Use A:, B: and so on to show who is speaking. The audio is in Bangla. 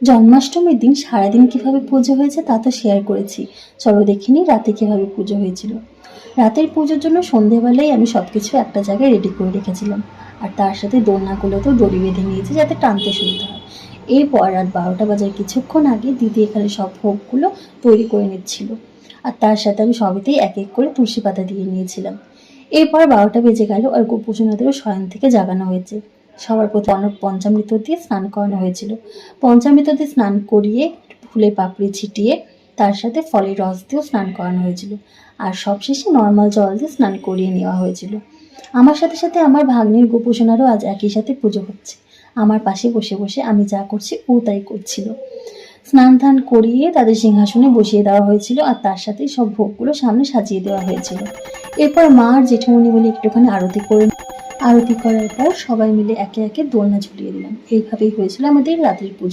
A: জন্মাষ্টমীর দিন সারাদিন কিভাবে পুজো হয়েছে তা তো শেয়ার করেছি। চলো দেখে নিই রাতে কিভাবে পুজো হয়েছিল। রাতের পুজোর জন্য সন্ধেবেলায় আমি সবকিছু একটা জায়গায় রেডি করে রেখেছিলাম, আর তার সাথে দোলনাগুলোতেও দড়ি বেঁধে নিয়েছি যাতে টানতে সুবিধা হয়। এরপর রাত 12টা বাজার কিছুক্ষণ আগে দিদি এখানে সব ভোগগুলো তৈরি করে নিচ্ছিল, আর তার সাথে আমি সবেতেই এক এক করে তুলসী পাতা দিয়ে নিয়েছিলাম। এরপর 12টা বেজে গেল আর গোপুসোনাদেরও শয়ন থেকে জাগানো হয়েছে। সবার প্রতি পঞ্চামৃত দিয়ে স্নান করানো হয়েছিল। পঞ্চামৃত দিয়ে স্নান করিয়ে ফুলের পাপড়ি ছিটিয়ে তার সাথে ফলের রস দিয়েও স্নান করানো হয়েছিল, আর সবশেষে নর্মাল জল দিয়ে স্নান করিয়ে নেওয়া হয়েছিল। আমার সাথে সাথে আমার ভাগ্নির গোপুসোনারও আজ একই সাথে পুজো হচ্ছে। আমার পাশে বসে বসে আমি যা করছি ও তাই করছিল। স্নান ধান করিয়ে তাদের সিংহাসনে বসিয়ে দেওয়া হয়েছিল, আর তার সাথে সব ভোগগুলো সামনে সাজিয়ে দেওয়া হয়েছিল। এরপর মা আর জেঠুমনি মিলে একটুখানি আরতি করার পর সবাই মিলে একে একে দোলনা ঝুলিয়ে দিলাম। এইভাবেই হয়েছিল আমাদের রাতের পুজো।